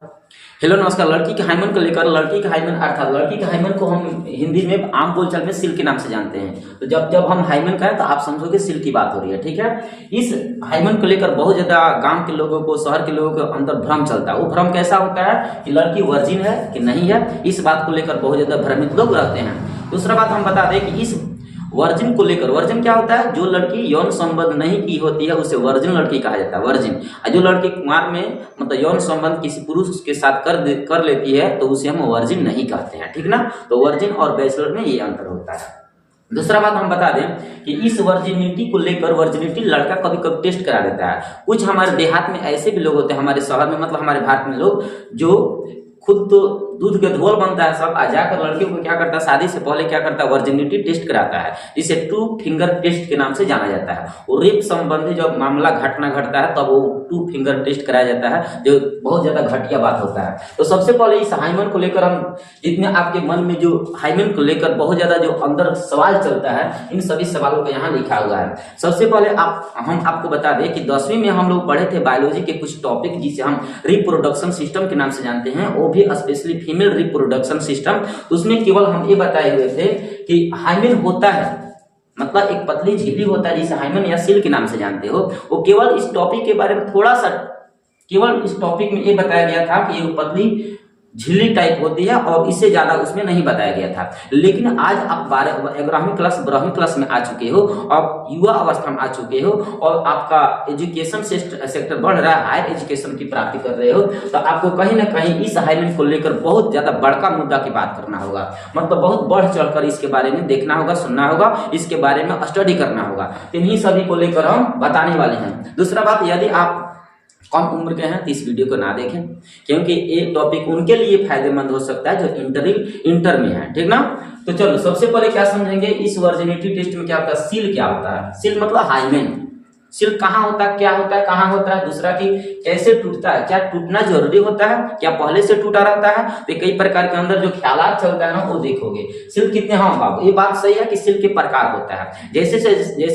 Hello नमस्कार। लड़की के हाइमन को लेकर लड़की का हाइमन अर्थात लड़की के हाइमन को हम हिंदी में आम बोलचाल में सिल के नाम से जानते हैं। तो जब जब हम हाइमन कहें तो आप समझोगे सिल की बात हो रही है, ठीक है। इस हाइमन को लेकर बहुत ज्यादा गांव के लोगों को, शहर के लोगों के अंदर भ्रम चलता है। वो भ्रम कैसा होता है कि लड़की वर्जिन है कि नहीं है, इस बात को लेकर बहुत ज्यादा भ्रमित लोग रहते हैं। दूसरा बात हम बता दें कि इस वर्जिन को लेकर, वर्जिन क्या होता है, जो लड़की यौन संबंध नहीं की होती है उसे वर्जिन लड़की कहा जाता है, वर्जिन। जो लड़की कुमार में मतलब यौन संबंध किसी पुरुष के साथ कर लेती है तो उसे हम वर्जिन नहीं कहते हैं, ठीक ना। तो वर्जिन और बैचलर में ये अंतर होता है। दूसरा बात हम बता दें कि इस वर्जिनिटी को लेकर, वर्जिनिटी लड़का कभी कभी टेस्ट करा देता है। कुछ हमारे देहात में ऐसे भी लोग होते हैं, हमारे शहर में मतलब हमारे भारत में लोग जो खुद तो दूध के धोल बनता है सब, आ जाकर लड़कियों को क्या करता है, शादी से पहले क्या करता है, वर्जिनिटी टेस्ट कराता है, जिसे 2 फिंगर टेस्ट के नाम से जाना जाता है। और रेप संबंधी जब मामला घटना घटता है तब वो 2 फिंगर टेस्ट कराया जाता है, जो बहुत ज्यादा घटिया बात होता है। तो सबसे पहले इस हाइमन को लेकर हम जितने आपके मन में जो हाइमन को लेकर बहुत ज्यादा जो अंदर सवाल चलता है, इन सभी सवालों को यहाँ लिखा हुआ है। सबसे पहले हम आपको बता दें कि 10वीं में हम लोग पढ़े थे बायोलॉजी के कुछ टॉपिक जिसे हम रिप्रोडक्शन सिस्टम के नाम से जानते हैं, वो भी स्पेशली फीमेल रिप्रोडक्शन सिस्टम। उसमें केवल हम ये बताए हुए थे कि हाइमन होता है, मतलब एक पतली झिल्ली होता है जिसे हाइमन या सिल के नाम से जानते हो। वो केवल इस टॉपिक के बारे में थोड़ा सा, केवल इस टॉपिक में ये बताया गया था कि ये पतली झिल्ली टाइप होती है और इससे ज्यादा उसमें नहीं बताया गया था। लेकिन आज आप 11वीं क्लास 12वीं क्लास में आ चुके हो, आप युवा अवस्था में आ चुके हो और आपका एजुकेशन सेक्टर बढ़ रहा है, हायर एजुकेशन की प्राप्ति कर रहे हो, तो आपको कहीं ना कहीं इस हाइमन को लेकर बहुत ज्यादा बड़का मुद्दा की बात करना होगा। मतलब बहुत बढ़ चढ़कर इसके बारे में देखना होगा, सुनना होगा, इसके बारे में स्टडी करना होगा। इन्हीं सभी को लेकर हम बताने वाले हैं। दूसरा बात, यदि आप कम उम्र के हैं तो इस वीडियो को ना देखें, क्योंकि ये टॉपिक उनके लिए फायदेमंद हो सकता है जो इंटर में है, ठीक ना। तो चलो सबसे पहले क्या समझेंगे, इस वर्जिनिटी टेस्ट में क्या होता है, सील क्या होता है। सील मतलब हाइमेन। सिल कहाँ होता है, क्या होता है, कहाँ होता है। दूसरा कि कैसे टूटता है, क्या टूटना जरूरी होता है, क्या पहले से टूटा रहता है। तो कई प्रकार के अंदर जो ख्यालात चलता है ना वो देखोगे। सिल कितने, हाँ बाबू ये बात सही है कि सिल के प्रकार होता है। जैसे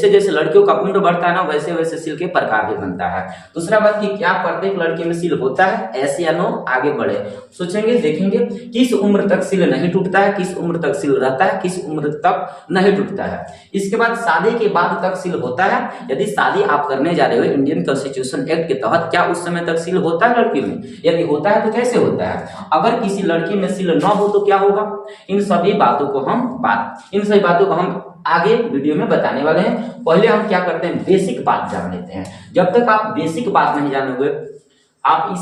जैसे लड़कियों का उम्र बढ़ता है ना वैसे वैसे सिल के प्रकार भी बनता है। दूसरा बात कि क्या प्रत्येक लड़की में सिल होता है, ऐसे या नो, आगे बढ़े सोचेंगे, देखेंगे किस उम्र तक सिल नहीं टूटता है, किस उम्र तक सिल रहता है, किस उम्र तक नहीं टूटता है। इसके बाद शादी के बाद तक सिल होता है। यदि शादी आप करने जा रहे हो इंडियन कॉन्स्टिट्यूशन एक्ट के तहत, क्या उस समय तक सील होता है लड़की में? यदि होता है तो कैसे होता है? अगर किसी लड़की में सील न हो तो क्या होगा? इन सभी बातों को हम आगे वीडियो में बताने वाले हैं। पहले हम क्या करते हैं, बेसिक बात जान लेते हैं। जब तक आप बेसिक बात नहीं जानोगे, आप इस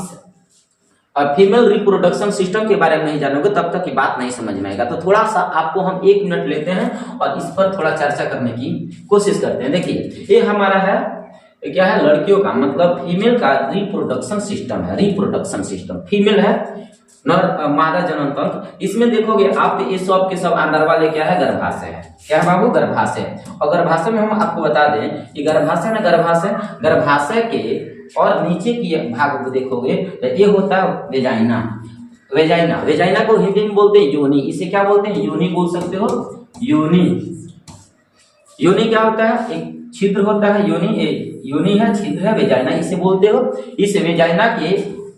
फीमेल रिप्रोडक्शन सिस्टम के बारे में नहीं जानोगे, तब तक की बात नहीं समझ में आएगा। तो थोड़ा सा आपको हम 1 मिनट लेते हैं और इस पर थोड़ा चर्चा करने की कोशिश करते हैं। देखिए ये हमारा है, क्या है, लड़कियों का मतलब फीमेल का रिप्रोडक्शन सिस्टम है। रिप्रोडक्शन सिस्टम फीमेल है, नर मादा जनन तंत्र। इसमें देखोगे आप ये सब के सब अंदर वाले क्या है, गर्भाशय है। क्या है बाबू, गर्भाशय। और गर्भाशय में हम आपको बता दें कि गर्भाशय के और नीचे की भाग को देखोगे तो ये होता है वेजाइना को हिंदी में बोलते हैं योनि। इसे क्या बोलते हैं, योनि बोल सकते हो, योनि क्या होता है, एक छिद्र होता है। योनि है, छिद्र है, वेजाइना इसे बोलते हो। इस वेजाइना के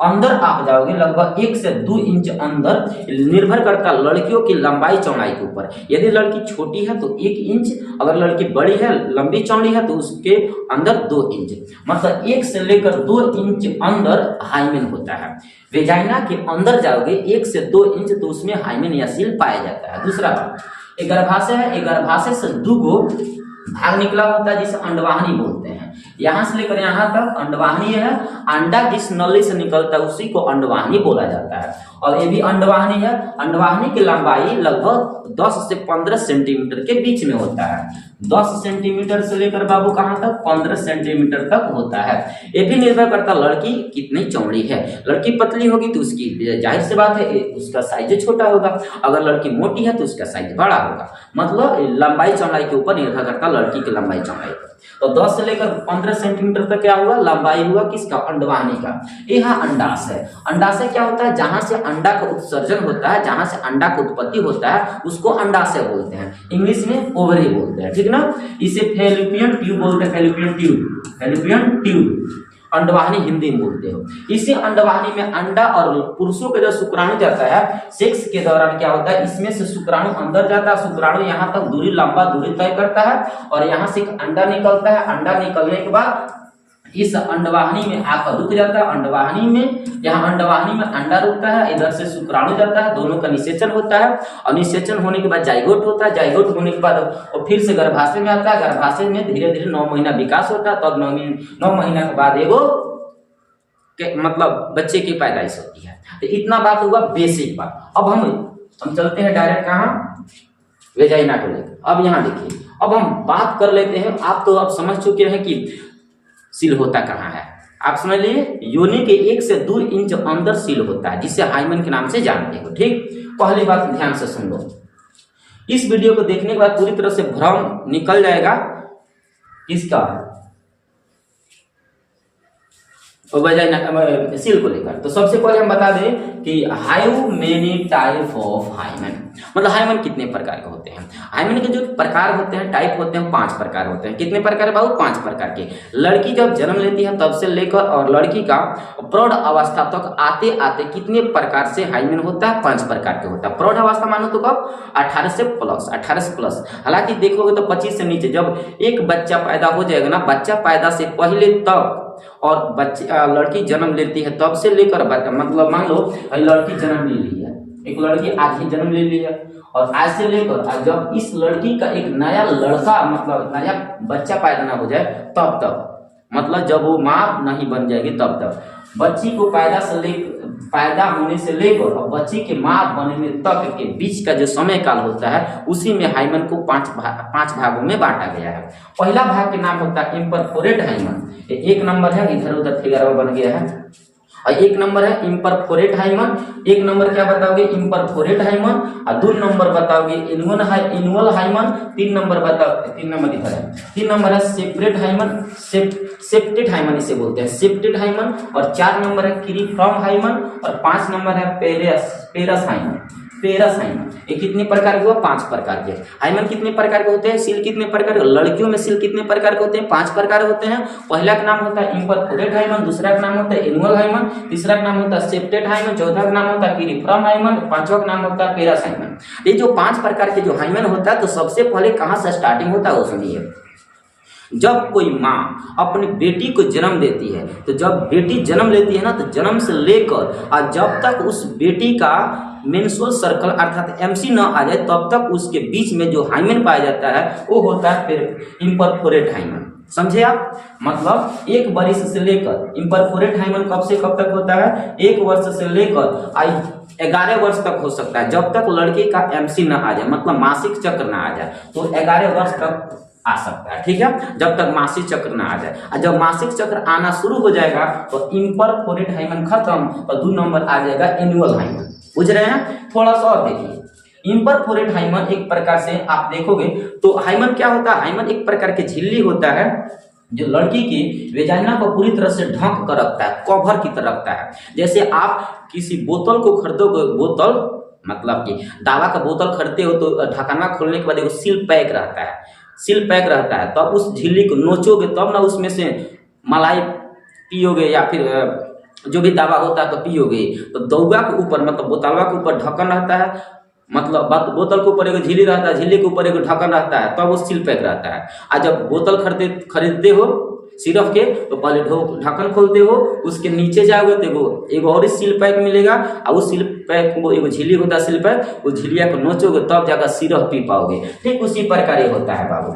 अंदर आप जाओगे लगभग 1 से 2 इंच अंदर, निर्भर करता है लड़कियों की लंबाई चौड़ाई के ऊपर। यदि लड़की छोटी है तो 1 इंच, अगर लड़की बड़ी है लंबी चौड़ी है तो उसके अंदर 2 इंच, मतलब 1 से लेकर 2 इंच अंदर हाइमेन होता है। वेजाइना के अंदर जाओगे 1 से 2 इंच तो उसमें हाइमेन या सील पाया जाता है। दूसरा बात, एक गर्भाशय है, एक गर्भाशय से 2 भाग निकला होता है जिसे अंडवाहिनी बोलते हैं। यहां से लेकर यहां तक अंडवाहिनी है। अंडा जिस नली से निकलता है उसी को अंडवाहिनी बोला जाता है। और ये भी अंडवाहिनी है। अंडवाहिनी की लंबाई लगभग 10 से 15 सेंटीमीटर के बीच में होता है। 10 सेंटीमीटर से लेकर बाबू कहां तक, 15 सेंटीमीटर तक होता है। ये भी निर्भर करता लड़की कितनी चौड़ी है। लड़की पतली होगी तो उसकी जाहिर सी बात है उसका साइज छोटा होगा, अगर लड़की मोटी है तो उसका साइज बड़ा होगा। मतलब लंबाई चौड़ाई के ऊपर निर्भर करता लड़की की लंबाई चौड़ाई पर। तो 10 से लेकर 15 सेंटीमीटर तक क्या हुआ, लंबाई हुआ किसका, अंडवाहिनी का। यह अंडाशय। अंडाशय क्या होता है, जहां से अंडा का उत्सर्जन होता है, जहां से अंडा की उत्पत्ति होता है उसको अंडाशय बोलते हैं। इंग्लिश में ओवरी बोलते हैं, ठीक ना। इसे फैलोपियन ट्यूब बोलते हैं, फैलोपियन ट्यूब। अंडवाहिनी हिंदी में बोलते हो। इसी अंडवाहिनी में अंडा और पुरुषों का जो शुक्राणु जाता है, सेक्स के दौरान क्या होता है, इसमें से शुक्राणु अंदर जाता है, शुक्राणु यहाँ तक दूरी, लंबा दूरी तय करता है और यहाँ से एक अंडा निकलता है। अंडा निकलने के बाद इस अंडवाहिनी में आकर रुक जाता है। अंडवाहिनी में, यहाँ अंडवाहिनी में अंडा रुकता है, इधर से शुक्राणु जाता है, दोनों का निषेचन होता है और निषेचन होने के बाद जाइगोट होता है। जाइगोट होने के बाद और फिर से गर्भाशय में आता है। गर्भाशय में धीरे धीरे 9 महीना विकास होता है, तब 9 महीना के बाद एगो मतलब बच्चे की पैदाइश होती है। तो इतना बात हुआ बेसिक बात। अब हम चलते हैं डायरेक्ट कहाँ, वेजाइना को लेकर। अब यहाँ देखिए, अब हम बात कर लेते हैं। आप तो अब समझ चुके हैं कि सील होता कहाँ है। आप समझ लिए, योनि के 1 से 2 इंच अंदर सील होता है, जिसे हाइमन के नाम से जानते हो। ठीक, पहली बात ध्यान से सुन लो। इस वीडियो को देखने के बाद पूरी तरह से भ्रम निकल जाएगा इसका वजाइना सील को लेकर। तो सबसे पहले हम बता दें कि how many type of hymen, मतलब हाइमन कितने प्रकार के होते हैं। हाइमन के जो प्रकार होते हैं, टाइप होते हैं, 5 प्रकार होते हैं। कितने प्रकार बाबू? 5 प्रकार के। लड़की जब जन्म लेती है तब से लेकर और लड़की का प्रौढ़ अवस्था तक आते आते कितने प्रकार से हाइमन होता है? 5 प्रकार के होता है। प्रौढ़ अवस्था मानो तो कब? 18 से प्लस। हालांकि देखोगे तो 25 से नीचे। जब एक बच्चा पैदा हो जाएगा ना, बच्चा पैदा से पहले तक और बच्चे लड़की जन्म लेती है तब से लेकर मतलब मान लो लड़की जन्म ले ली है, एक लड़की आज ही जन्म ले ली है और आज से लेकर जब इस लड़की का एक नया लड़का मतलब नया बच्चा पैदा ना हो जाए तब तक, मतलब जब वो माँ नहीं बन जाएगी तब तक, बच्ची को पैदा होने से लेकर और बच्ची के माँ बनने तक के बीच का जो समय काल होता है, उसी में हाइमन को 5 भागों में बांटा गया है। पहला भाग के नाम होता है इम्परफोरेट हाइमन। 1 नंबर है, इधर उधर फिगर बन गया है। और 1 नंबर है इम्परफोरेट हाइमन। 1 नंबर क्या बताओगे? Imperforate hymen. और 2 नंबर बताओगे इनुअल हाइमन। 3 नंबर बताओ, 3 नंबर इधर है। 3 नंबर है सेपरेट हाइमन, सेप्टेड हाइमन इसे बोलते हैं, सेप्टेड हाइमन। और 4 नंबर है क्रीफ्रॉम हाइमन। और 5 नंबर है पेरस हाइमन। ये कितने प्रकार के हुआ? 5 प्रकार के। हाइमन कितने प्रकार के होते हैं? सील कितने प्रकार के? लड़कियों में सील कितने प्रकार के होते हैं? 5 प्रकार होते हैं। पहला का नाम होता है इम्परफोरेट हाइमन, दूसरा का नाम होता है एनुअल हाइमन, तीसरा का नाम होता है सेप्टेड हाइमन, चौथा का नाम होता है क्रीफ्रॉम हाइमन, 5वां का नाम होता है पेरस हाइमन। ये जो 5 प्रकार के जो हाइमन होता है, तो सबसे पहले कहाँ से स्टार्टिंग होता है वो सुनिए। जब कोई माँ अपनी बेटी को जन्म देती है, तो जब बेटी जन्म लेती है ना, तो जन्म से लेकर और जब तक उस बेटी का मेंस्ट्रुअल सर्कल अर्थात एमसी न आ जाए तब तक उसके बीच में जो हाइमन पाया जाता है वो होता है फिर इम्परफोरेट हाइमन। समझे आप? मतलब 1 वर्ष से लेकर इम्परफोरेट हाइमन कब से कब तक होता है? 1 वर्ष से लेकर 11 वर्ष तक हो सकता है, जब तक लड़की का एमसी न आ जाए, मतलब मासिक चक्र न आ जाए, तो 11 वर्ष तक आ सकता है। ठीक है, जब तक मासिक चक्र ना आ जाए। और जब मासिक चक्र आना शुरू हो जाएगा तो इम्परफोरेट हाइमन खत्म और 2 नंबर आ जाएगा एनुअल हाइमन। बुझ रहे हैं? थोड़ा सा और देखिए। इम्परफोरेट हाइमन एक प्रकार से आप देखोगे तो हाइमन क्या होता है? हाइमन एक प्रकार की झिल्ली होता है जो लड़की की वेजाइना को पूरी तरह से ढक कर रखता है, कवर की तरह रखता है। जैसे आप किसी बोतल को खरीदोगे, बोतल मतलब कि दवा का बोतल खरीदते हो तो ढक्कना खोलने के बाद एक सील पैक रहता है, तब उस झिल्ली को नोचोगे तब ना उसमें से मलाई पियोगे या फिर जो भी दवा होता है तो पियोगे। तो दौगा के ऊपर मतलब बोतलवा के ऊपर ढक्कन रहता है, मतलब बोतल के ऊपर एक झिल्ली रहता है, झिल्ली के ऊपर एक ढक्कन रहता है, तब वो सील पैक रहता है। और जब बोतल खरीदते हो सिरप के तो पहले ढक्कन खोलते हो, उसके नीचे जाओगे तो एगो और सील पैक मिलेगा और उस सील पैक वो एगो झिल्ली होता है सील पैक, उस झिल्लिया को नोचोगे तब जाकर सिरप पी पाओगे। ठीक उसी प्रकार ये होता है बाबू।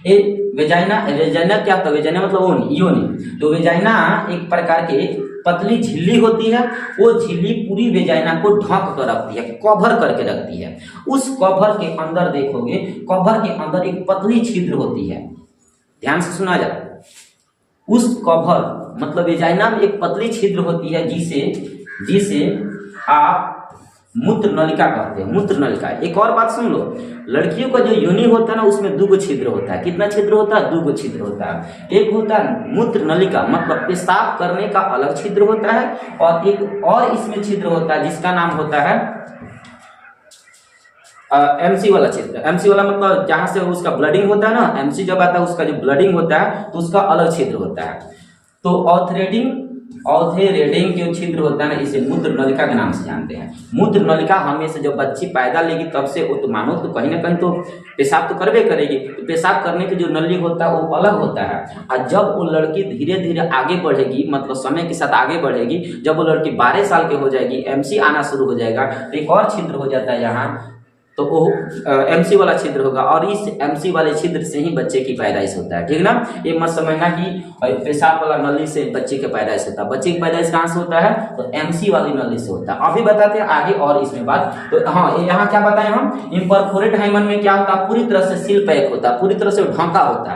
ये वेजाइना क्या होता है? वेजाइना मतलब योनि। तो वेजाइना एक प्रकार के पतली झिल्ली होती है, वो झिल्ली पूरी वेजाइना को ढक कर रखती है, कवर करके रखती है। उस कवर के अंदर देखोगे, कवर के अंदर एक पतली छिद्र होती है, ध्यान से सुना जाए। उस कवर मतलब वेजाइना में एक पतली छिद्र होती है जिसे आप मूत्र नलिका कहते हैं, मूत्र नलिका। एक और बात सुन लो, लड़कियों का जो योनि होता है ना, उसमें 2 छिद्र होता है। कितना छिद्र होता है? 2 छिद्र होता है। एक होता है मूत्र नलिका, मतलब पेशाब करने का अलग छिद्र होता है, और एक और इसमें छिद्र होता है जिसका नाम होता है एमसी वाला छिद्र। एमसी वाला मतलब जहां से उसका ब्लडिंग होता है ना, एमसी जब आता है उसका जो ब्लडिंग होता है तो उसका अलग छिद्र होता है। तो ऑथेरेडिंग जो छिद्र होता है ना, इसे मूत्र नलिका के नाम से जानते हैं। मूत्र नलिका हमेशा जब बच्ची पैदा लेगी तब से वो तो मानो तो कहीं ना कहीं तो पेशाब तो करबे करेगी, तो पेशाब करने की जो नली होता है वो अलग होता है। और जब वो लड़की धीरे धीरे आगे बढ़ेगी, मतलब समय के साथ आगे बढ़ेगी, जब वो लड़की 12 साल की हो जाएगी, एमसी आना शुरू हो जाएगा, तो एक और छिद्र हो जाता है यहाँ, तो वो एमसी वाला छिद्र होगा, और इस एमसी वाले छिद्र से ही बच्चे की पैदाइश होता है। ठीक ना, ये मत समझना कि पेशाब वाला नली से बच्चे की पैदाइश होता है। बच्चे की पैदाइश कहाँ से होता है, तो एमसी वाली नली से होता है। अभी बताते हैं आगे और इसमें बात। तो हाँ, यहाँ क्या बताएं हम, इम्परफोरेट हाइमन में क्या होता है, पूरी तरह से सील पैक होता है, पूरी तरह से ढांका होता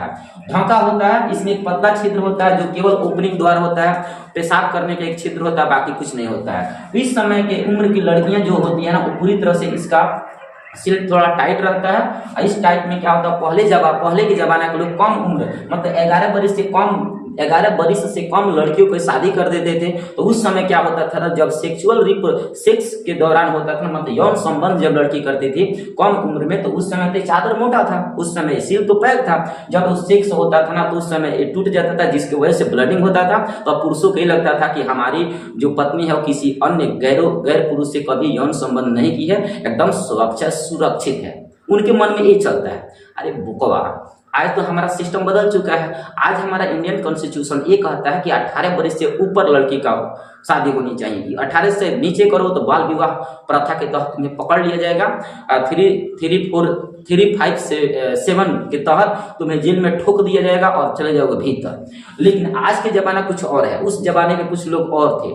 है। इसमें एक पतला छिद्र होता है जो केवल ओपनिंग द्वार होता है, पेशाब करने का एक छिद्र होता है, बाकी कुछ नहीं होता है। इस समय के उम्र की लड़कियां जो होती है ना, वो पूरी तरह से इसका सिल्क थोड़ा टाइट रहता है। इस टाइट में क्या होता है, पहले के जमाने के लोग कम उम्र, मतलब 11 बरिस से कम लड़कियों को शादी कर देते थे। तो उस समय क्या होता था, जब सेक्स के दौरान होता था, मतलब यौन संबंध जब लड़की करती थी कम उम्र में, तो उस समय तो चादर मोटा था, उस समय सिल तो पैक था। जब उस सेक्स होता था ना, तो उस समय ये टूट जाता था, जिसकी वजह से ब्लडिंग होता था। तो पुरुषों को ये लगता था कि हमारी जो पत्नी है वो किसी अन्य गैर पुरुष से कभी यौन संबंध नहीं की है, एकदम सुरक्षित है। उनके मन में ये चलता है। अरे बुकवा, आज तो हमारा सिस्टम बदल चुका है। आज हमारा इंडियन कॉन्स्टिट्यूशन ये कहता है कि 18 वर्ष से ऊपर लड़की का शादी होनी चाहिए। 18 से नीचे करो तो बाल विवाह प्रथा के तहत तुम्हें पकड़ लिया जाएगा। 3, 5 से 7 के तहत तुम्हें जेल में ठोक दिया जाएगा और चले जाओगे भीतर। लेकिन आज के जमाना कुछ और है, उस जमाने में कुछ लोग और थे।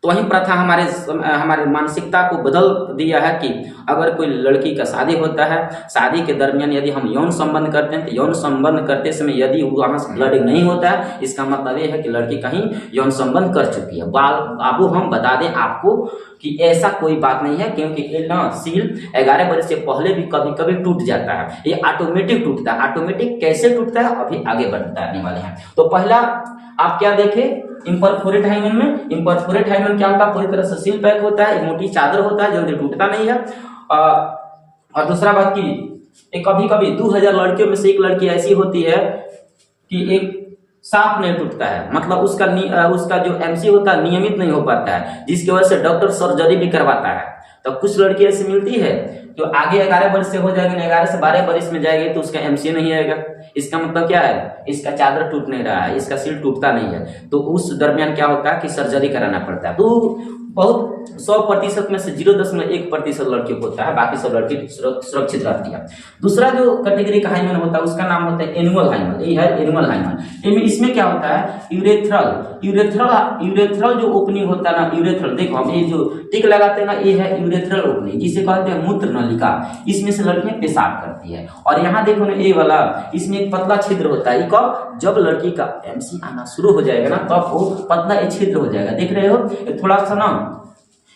तो वही प्रथा हमारे मानसिकता को बदल दिया है कि अगर कोई लड़की का शादी होता है, शादी के दरमियान यदि हम यौन संबंध करते हैं, तो यौन संबंध करते समय यदि वहाँ से ब्लडिंग नहीं होता है, इसका मतलब ये है कि लड़की कहीं यौन संबंध कर चुकी है। बाबू हम बता दें आपको कि ऐसा कोई बात नहीं है, क्योंकि सील 11 वर्ष से पहले भी कभी कभी टूट जाता है। ये ऑटोमेटिक टूटता है। ऑटोमेटिक कैसे टूटता है अभी आगे बताने वाले हैं। तो पहला आप क्या देखें, इम्परफोरेट हाइमन में, इम्परफोरेट हाइमन क्या होता है, पूरी तरह से सील पैक होता है, मोटी चादर होता है, जल्दी टूटता नहीं है। और दूसरा बात की कभी कभी 2000 लड़कियों में से एक लड़की ऐसी होती है कि एक साफ नहीं टूटता है, मतलब उसका जो एमसी होता है नियमित नहीं हो पाता है, जिसकी वजह से डॉक्टर सर्जरी भी करवाता है। तो कुछ लड़की ऐसी मिलती है जो आगे 11 वर्ष से हो जाएगी, 11 से 12 वर्ष में जाएगी तो उसका एमसी नहीं आएगा। इसका मतलब क्या है, इसका चादर टूट नहीं रहा है, इसका सिल टूटता नहीं है। तो उस दरमियान क्या होता है कि सर्जरी कराना पड़ता है। तो बहुत 100% में से 0.1% लड़की होता है, बाकी सब लड़की सुरक्षित रहती है। दूसरा जो कैटेगरी का हाइमन होता है उसका नाम होता है एनुअल हाइमन। ये है एनुअल हाइमन। इसमें क्या होता है, यूरेथ्रल जो ओपनिंग होता है ना, यूरेथ्रल देखो हम ये जो टिक लगाते हैं ना, ये है यूरेथ्रल ओपनिंग, जिसे कहते हैं मूत्र नलिका। इसमें से लड़कियां पेशाब करती है। और यहाँ देखो ना ये वाला, इसमें एक पतला छिद्र होता है। कब, जब लड़की का एमसी आना शुरू हो जाएगा ना, तब वो पतला एक छिद्र हो जाएगा। देख रहे हो, थोड़ा सा ना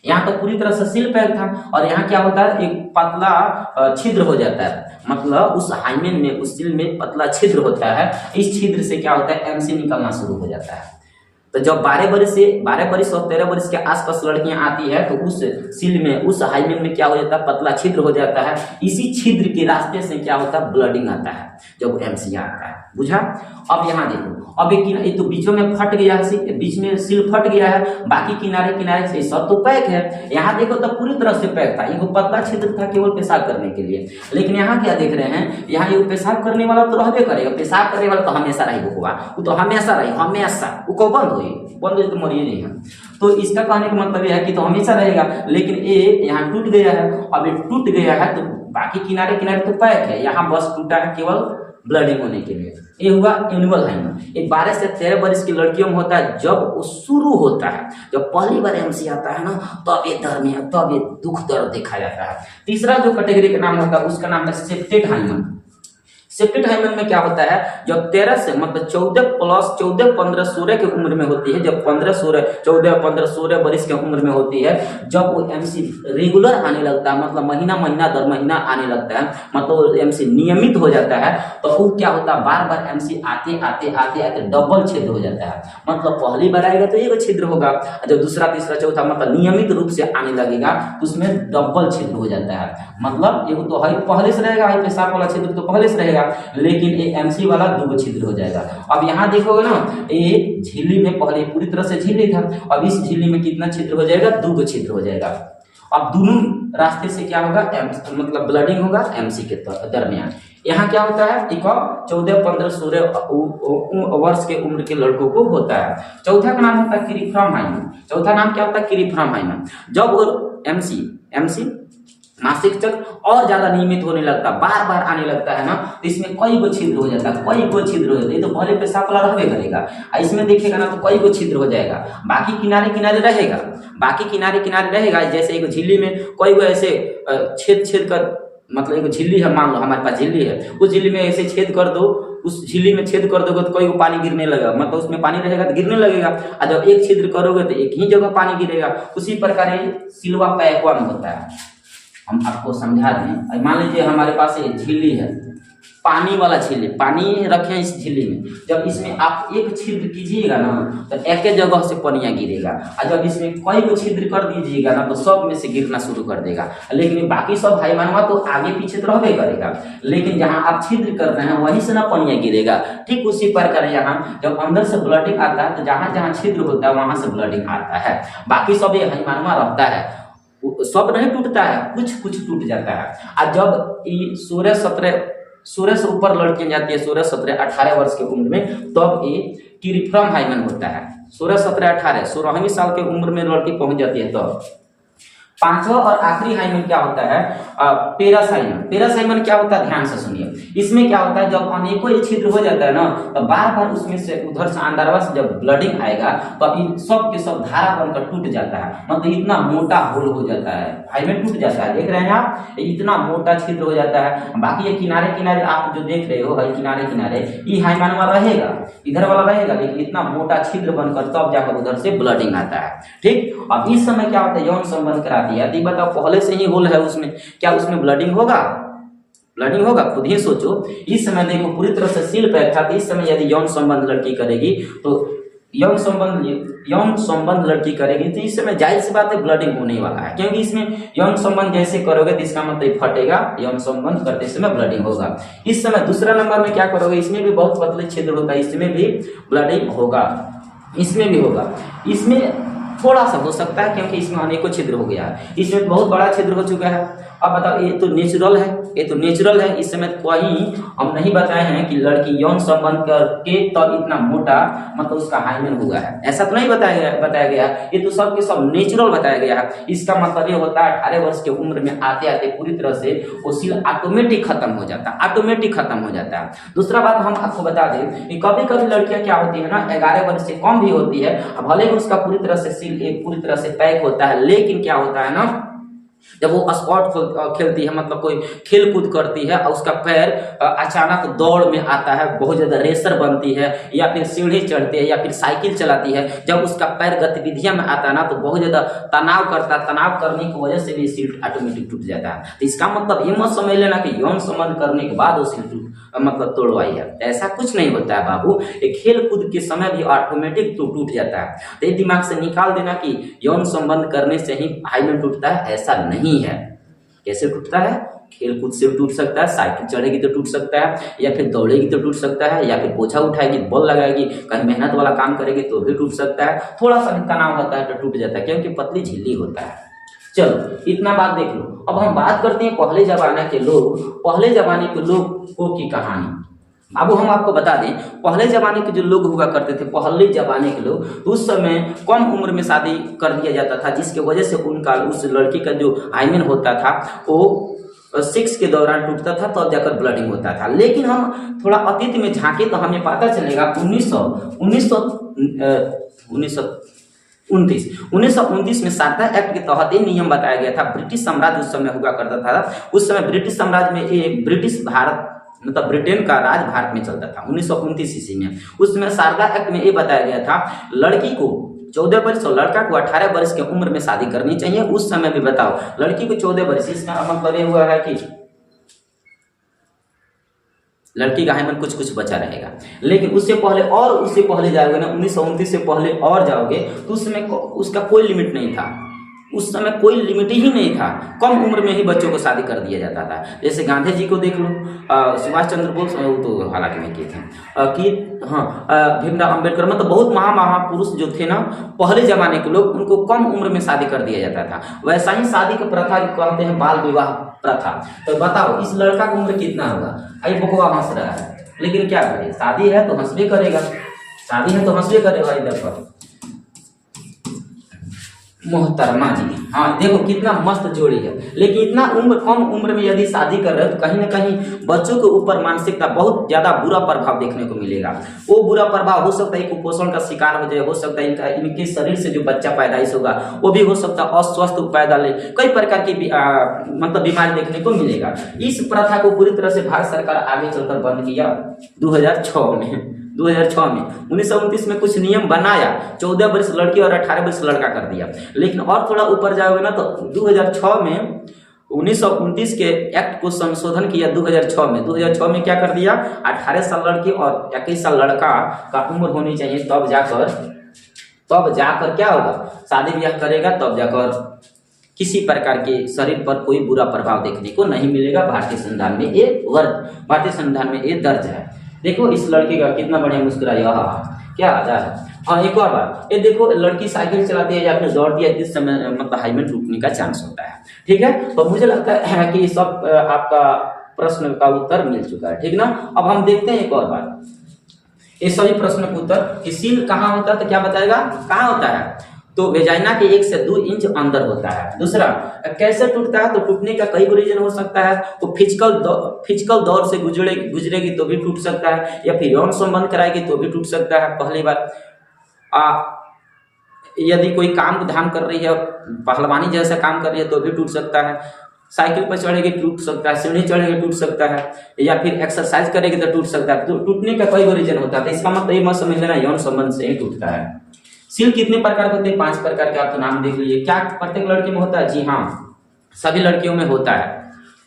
यहाँ तो पूरी तरह से सील पैक था, और यहाँ क्या होता है, एक पतला छिद्र हो जाता है। मतलब उस हाइमेन में, उस सील में पतला छिद्र होता है। इस छिद्र से क्या होता है, एमसी निकलना शुरू हो जाता है। तो जब 12 वर्ष और 13 वर्ष के आसपास लड़कियां आती है, तो उस सील में, उस हाइमेन में क्या हो जाता है, पतला छिद्र हो जाता है। इसी छिद्र के रास्ते से क्या होता है, ब्लडिंग आता है जब एमसी आता है। बुझा। अब यहाँ देखो, अब ये तो बीचों में फट गया है, बीच में सील फट गया है, बाकी किनारे से सब तो पैक है। यहाँ देखो तो पूरी तरह से पैक था, ये पतला छिद्र था केवल पेशाब करने के लिए। लेकिन यहाँ क्या देख रहे हैं, यहाँ ये पेशाब करने वाला तो रहबे करेगा, पेशाब करने वाला तो हमेशा रही, वो तो हमेशा रही, हमेशा वो को बंद हुई तो मरिए नहीं है। तो इसका कहने का मतलब यह है कि तो हमेशा रहेगा। लेकिन ये यहाँ टूट गया है, अब ये टूट गया है तो बाकी किनारे तो पैक है, यहाँ बस टूटा है केवल ब्लडिंग होने के लिए। ये हुआ एनुअल हाइमन। ये 12 से 13 वर्ष की लड़कियों में होता है। जब वो शुरू होता है, जब पहली बार एमसी आता है ना, तब ये दुख दर्द देखा जाता है। तीसरा जो कैटेगरी का नाम होता है उसका नाम है सेप्टेट हाइमन। सेप्टेट हाइमन में क्या होता है, जब 13 से मतलब 14 प्लस 14, 15, 16 की उम्र में होती है, जब 14, 15, 16 वर्ष की उम्र में होती है, जब वो एमसी रेगुलर आने लगता है, मतलब महीना दर महीना आने लगता है, मतलब एमसी नियमित हो जाता है, तो वो क्या होता है, बार बार एमसी आते डबल छिद्र हो जाता है। मतलब पहली बार आएगा तो एक छिद्र होगा, जब दूसरा, तीसरा, चौथा मतलब नियमित रूप से आने लगेगा तो उसमें डबल छिद्र हो जाता है। मतलब ये तो पहले से रहेगा, पेशाब वाला छिद्र तो पहले से रहेगा, लेकिन ये एमसी वाला 2 छिद्र हो जाएगा। अब यहाँ देखोगे ना, ये झिल्ली में पहले पूरी तरह से झिल्ली था, अब इस झिल्ली में कितना छिद्र हो जाएगा, 2 छिद्र हो जाएगा। अब दोनों रास्ते से क्या होगा, मतलब ब्लडिंग होगा एमसी के दरमियान। यहाँ क्या होता है, एक 14, 15, 16 वर्ष के उम्र के लड़कों को होता है। चौथा का नाम होता है क्रीफ्रम हाइमन। चौथा नाम क्या होता है, क्रीफ्रम हाइमन। जब एमसी मासिक चक्र और ज्यादा नियमित होने लगता, बार बार आने लगता है ना, तो इसमें कई गो छिद्र हो जाता है, कई गो छिद्र हो जाता है। ये तो पहले पेशाब वाला रहबे करेगा, इसमें देखिएगा ना तो कई गो छिद्र हो जाएगा, बाकी किनारे किनारे रहेगा, बाकी किनारे किनारे रहेगा। जैसे एक झिल्ली में कई गो ऐसे छेद कर, मतलब एक झिल्ली है, मान लो हमारे पास झिल्ली है, उस झिल्ली में ऐसे छेद कर दो, उस झिल्ली में छेद कर दोगे तो कई को पानी गिरने लगेगा, मतलब उसमें पानी रहेगा तो गिरने लगेगा। और जब एक छिद्र करोगे तो एक ही जगह पानी गिरेगा। उसी प्रकार ये सिल्वा पैकवान होता है। हम आपको समझा दें, मान लीजिए हमारे पास एक झिल्ली है, पानी वाला झिल्ली, पानी रखें इस झिल्ली में, जब इसमें आप एक छिद्र कीजिएगा ना तो एक जगह से पनिया गिरेगा, और जब इसमें कई को छिद्र कर दीजिएगा ना तो सब में से गिरना शुरू कर देगा। लेकिन बाकी सब हाइमानवा तो आगे पीछे तो रहबे करेगा, लेकिन जहां आप छिद्र कर रहे हैं वहीं से ना पनिया गिरेगा। ठीक उसी प्रकार यहाँ जब अंदर से ब्लडिंग आता है तो जहां जहां छिद्र होता है वहां से ब्लडिंग आता है, बाकी सब ये हाइमानवा रहता है, सब नहीं टूटता है, कुछ कुछ टूट जाता है। और जब 16 से ऊपर लड़कियां जाती है, 16, 17, 18 वर्ष की उम्र में, तब ये क्रीफ्रम हाइमन होता है। 16, 17, 18, 16वीं साल की उम्र में लड़की पहुंच जाती है। तब पांचवा और आखिरी हाइमन क्या होता है, पेरस हाइमन। पेरस हाइमन क्या होता है, ध्यान से सुनिए। इसमें क्या होता है, जब अनेकों ये छिद्र हो जाता है ना तो बार बार उसमें से उधर से अंदरवा से जब ब्लडिंग आएगा तो इन सब के सब धारा बनकर टूट जाता है, मतलब इतना मोटा होल हो जाता है, हाइमन टूट जाता है। देख रहे हैं आप, इतना मोटा छिद्र हो जाता है। बाकी ये किनारे किनारे आप जो देख रहे हो, किनारे किनारे ये हाइमन वाला रहेगा, इधर वाला रहेगा, लेकिन इतना मोटा छिद्र बनकर तब जाकर उधर से ब्लडिंग आता है। ठीक, अब इस समय क्या होता है, यौन संबंध करा दिया। यदि बताओ पहले से ही होल है उसमें, क्या उसमें ब्लडिंग होगा, ब्लडिंग होगा, खुद ही सोचो। इस समय देखो पूरी तरह से सील पैक था, तो इस समय यदि यौन संबंध लड़की करेगी तो यौन संबंध लड़की करेगी तो इस समय जाहिर सी बात है ब्लडिंग होने वाला है, क्योंकि इसमें यौन संबंध जैसे करोगे तो इसका मतलब फटेगा, यौन संबंध करते समय ब्लडिंग होगा। इस समय दूसरा नंबर में क्या करोगे, इसमें भी बहुत पतले छिद्र होता है, इसमें भी ब्लडिंग होगा, इसमें भी होगा। इसमें थोड़ा सा हो सकता है क्योंकि इसमें अनेकों छिद्र हो गया है, इसमें बहुत बड़ा छिद्र हो चुका है। अब बताओ, ये तो नेचुरल है, ये तो नेचुरल है। इस समय कहीं हम नहीं बताए हैं कि लड़की यौन संबंध करके तब इतना मोटा मतलब उसका हाइमन हुआ है, ऐसा तो नहीं बताया गया। ये तो सब के सब नेचुरल बताया गया है। इसका मतलब ये होता है 18 वर्ष की उम्र में आते आते पूरी तरह से वो सील ऑटोमेटिक खत्म हो जाता है, ऑटोमेटिक खत्म हो जाता है। दूसरा बात हम आपको बता दें कि कभी कभी लड़कियां क्या होती है ना, 11 वर्ष से कम भी होती है, भले ही उसका पूरी तरह से सील पूरी तरह से पैक होता है, लेकिन क्या होता है ना, जब वो स्पोर्ट खेलती है, मतलब कोई खेल कूद करती है और उसका पैर अचानक दौड़ में आता है, बहुत ज्यादा रेसर बनती है, या फिर सीढ़ी चढ़ती है, या फिर साइकिल चलाती है, जब उसका पैर गतिविधियां में आता है ना तो बहुत ज्यादा तनाव करता है, तनाव करने की वजह से भी सील ऑटोमेटिक टूट जाता है। तो इसका मतलब ये मत समझ लेना कि यौन संबंध करने के बाद वो सील मतलब तोड़वाई है, ऐसा कुछ नहीं होता है बाबू। एक खेल कूद के समय भी ऑटोमेटिक टूट जाता है, तो दिमाग से निकाल देना कि यौन संबंध करने से ही हाइमन टूटता है, ऐसा नहीं है। कैसे टूटता है, खेल कूद से टूट सकता है, साइकिल चढ़ेगी तो टूट सकता है, या फिर दौड़ेगी तो टूट सकता है, या फिर पोछा उठाएगी, बॉल लगाएगी, कहीं मेहनत वाला काम करेगी तो भी टूट सकता है। थोड़ा सा भी तनाव होता है तो टूट जाता है, क्योंकि पतली झिल्ली होता है। चलो इतना बात देख लो। अब हम बात करते हैं पहले जमाने के लोगों की कहानी। अब हम आपको बता दें, पहले जमाने के जो लोग हुआ करते थे, पहले जमाने के लोग, तो उस समय कम उम्र में शादी कर दिया जाता था, जिसके वजह से उनका उस लड़की का जो हाइमेन होता था वो सेक्स के दौरान टूटता था, तब जाकर ब्लडिंग होता था। लेकिन हम थोड़ा अतीत में झांके तो हमें पता चलेगा 1929 में शारदा एक्ट के तहत ये नियम बताया गया था। ब्रिटिश साम्राज्य उस समय हुआ करता था, उस समय ब्रिटिश साम्राज्य में ये ब्रिटिश भारत मतलब ब्रिटेन का राज भारत में चलता था 1929 ईस्वी में। उसमें शारदा एक्ट में ये बताया गया था लड़की को 14 वर्ष और लड़का को 18 वर्ष की उम्र में शादी करनी चाहिए। उस समय भी बताओ, लड़की को 14 वर्ष, इसका मतलब ये हुआ है कि लड़की का हाइमन कुछ कुछ बचा रहेगा। लेकिन उससे पहले जाओगे ना, 1929 से पहले और जाओगे तो उसमें उसका कोई लिमिट नहीं था। उस समय कोई लिमिट ही नहीं था, कम उम्र में ही बच्चों को शादी कर दिया जाता था। जैसे गांधी जी को देख लो, सुभाष चंद्र बोस, वो तो हालांकि नहीं किए थे, कि हाँ, भीमराव अंबेडकर, मतलब बहुत महापुरुष जो थे ना पहले जमाने के लोग, उनको कम उम्र में शादी कर दिया जाता था। वैसा ही शादी का प्रथा कहते हैं बाल विवाह प्रथा। तो बताओ इस लड़का की उम्र कितना होगा? आई बकवा हंस रहा है, लेकिन क्या करे, शादी है तो हंसबे करेगा, शादी है तो हंसबे करेगा। इधर पर मोहतरमा जी, हाँ देखो कितना मस्त जोड़ी है। लेकिन इतना कम उम्र में यदि शादी कर रहे हो तो कहीं ना कहीं बच्चों के ऊपर मानसिकता बहुत ज्यादा बुरा प्रभाव देखने को मिलेगा। वो बुरा प्रभाव हो सकता है कुपोषण का शिकार हो जाए, हो सकता है इनके शरीर से जो बच्चा पैदाइश होगा वो भी हो सकता है अस्वस्थ पैदा ले, कई प्रकार की मतलब बीमारी देखने को मिलेगा। इस प्रथा को पूरी तरह से भारत सरकार आगे चलकर बंद किया 2006 में। 1929 में कुछ नियम बनाया, 14 वर्ष लड़की और 18 वर्ष लड़का कर दिया। लेकिन और थोड़ा ऊपर जाओगे ना तो 2006 में 1929 के एक्ट को संशोधन किया 2006 में। 2006 में क्या कर दिया, 18 साल लड़की और 21 साल लड़का का उम्र होनी चाहिए, तब जाकर क्या होगा, शादी ब्याह करेगा, तब जाकर किसी प्रकार के शरीर पर कोई बुरा प्रभाव देखने को नहीं मिलेगा। भारतीय संविधान में ये दर्ज है। देखो इस लड़की का कितना बढ़िया मुस्कुराया, क्या आजा है। हाँ एक और बात, ये देखो लड़की साइकिल चलाती है या फिर दौड़ती है, इस समय मतलब हाइमेन टूटने का चांस होता है। ठीक है, तो मुझे लगता है कि सब आपका प्रश्न का उत्तर मिल चुका है। ठीक ना, अब हम देखते हैं एक और बात, ये सभी प्रश्न का उत्तर कि सील कहाँ होता है, तो क्या बताएगा कहाँ होता है, तो वेजाइना के 1 से 2 इंच अंदर होता है। दूसरा कैसे टूटता है, तो टूटने का कई रीजन हो सकता है। तो फिजिकल दौर से गुजरेगी तो भी टूट सकता है, या फिर यौन संबंध कराएगी तो भी टूट सकता है। पहली बात, यदि कोई काम धाम कर रही है, पहलवानी जैसा काम कर रही है तो भी टूट सकता है। साइकिल पर चढ़ेगी टूट सकता है, सीढ़ी चढ़ेगी टूट सकता है, या फिर एक्सरसाइज करेगी तो टूट सकता है। तो टूटने का कई रीजन होता है, तो इसका मतलब ये मत समझ लेना यौन संबंध से ही टूटता है। सील कितने प्रकार के होते हैं? 5 प्रकार के, आप तो नाम देख लीजिए। क्या प्रत्येक लड़की में होता है? जी हाँ, सभी लड़कियों में होता है।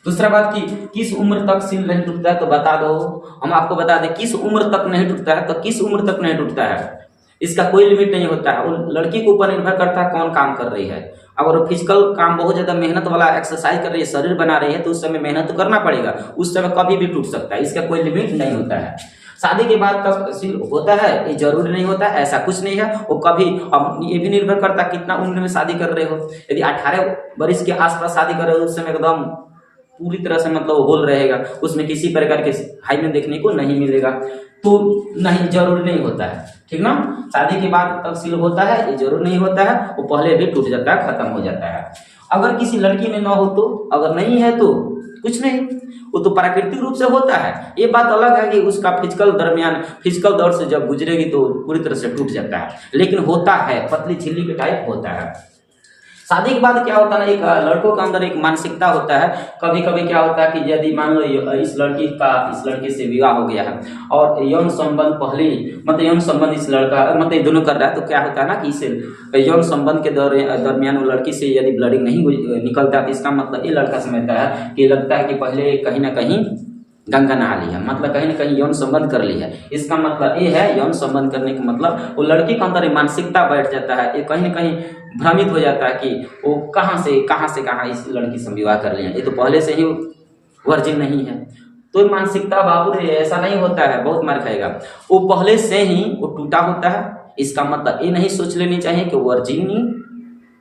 दूसरा बात कि किस उम्र तक सील नहीं टूटता है, तो बता दो, हम आपको बता दें किस उम्र तक नहीं टूटता है, तो किस उम्र तक नहीं टूटता है इसका कोई लिमिट नहीं होता है। वो लड़की के ऊपर निर्भर करता है कौन काम कर रही है। अगर फिजिकल काम बहुत ज्यादा मेहनत वाला एक्सरसाइज कर रही है, शरीर बना रही है, तो उस समय मेहनत तो करना पड़ेगा, उस समय कभी भी टूट सकता है, इसका कोई लिमिट नहीं होता है। शादी के बाद तक सील होता है, ये जरूरी नहीं होता है, ऐसा कुछ नहीं है। वो कभी, अब ये भी निर्भर करता है कितना उम्र में शादी कर रहे हो। यदि 18 वर्ष के आसपास शादी कर रहे हो, उस समय एकदम पूरी तरह से मतलब होल रहेगा, उसमें किसी प्रकार के हाइमेन देखने को नहीं मिलेगा, तो नहीं, जरूरी नहीं होता है। ठीक ना, शादी के बाद तक सील होता है, ये जरूर नहीं होता है, वो पहले भी टूट जाता है, खत्म हो जाता है। अगर किसी लड़की में ना हो तो, अगर नहीं है तो कुछ नहीं, वो तो प्राकृतिक रूप से होता है। ये बात अलग है कि उसका फिजिकल दौर से जब गुजरेगी तो पूरी तरह से टूट जाता है, लेकिन होता है, पतली झिल्ली के टाइप होता है। शादी के बाद क्या होता है ना, एक लड़कों के अंदर एक मानसिकता होता है। कभी कभी क्या होता है कि यदि मान लो इस लड़की से विवाह हो गया है और यौन संबंध यौन संबंध इस लड़का मतलब दोनों कर रहा है, तो क्या होता है ना कि इस यौन संबंध के दरमियान वो लड़की से यदि ब्लडिंग नहीं निकलता, तो इसका मतलब ये लड़का समझता है कि लगता है कि पहले कहीं ना कहीं गंगा नहा लिया, मतलब कहीं ना कहीं यौन संबंध कर लिया। इसका मतलब ये है, यौन संबंध करने का मतलब वो लड़की के अंदर मानसिकता बैठ जाता है, ये कहीं ना कहीं भ्रमित हो जाता है कि वो कहाँ से इस लड़की से विवाह कर लिया, ये तो पहले से ही वर्जिन नहीं है। तो मानसिकता बाबू रे ऐसा नहीं होता है, बहुत मार खाएगा। वो पहले से ही वो टूटा होता है। इसका मतलब ये नहीं सोच लेनी चाहिए कि वर्जिनी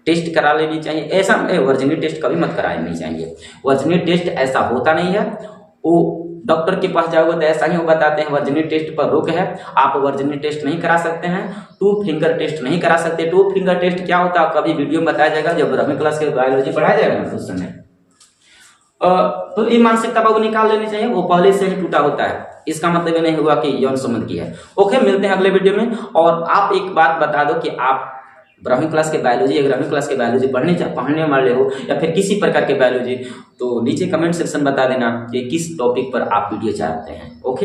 टेस्ट करा लेनी चाहिए, ऐसा वर्जिनी टेस्ट कभी मत करानी चाहिए। वर्जिनी टेस्ट ऐसा होता नहीं है। वो डॉक्टर के पास जाओगे तो ऐसा ही वो बताते हैं वर्जिनी टेस्ट पर रोक है, आप वर्जिनी टेस्ट नहीं करा सकते हैं, 2 फिंगर टेस्ट नहीं करा सकते। 2 फिंगर टेस्ट क्या होता है कभी वीडियो में बताया जाएगा, जब 12वीं क्लास के बायोलॉजी पढ़ाया जाएगा ना उस समय। तो ये मानसिकता बाबू निकाल लेनी चाहिए, वो पहले से ही टूटा होता है, इसका मतलब नहीं हुआ कि यौन संबंध की है। ओके, मिलते हैं अगले वीडियो में। और आप एक बात बता दो कि आप 12वीं क्लास के बायोलॉजी या 11वीं क्लास के बायोलॉजी पढ़ने वाले हो या फिर किसी प्रकार के बायोलॉजी, तो नीचे कमेंट सेक्शन बता देना कि किस टॉपिक पर आप वीडियो चाहते हैं। ओके।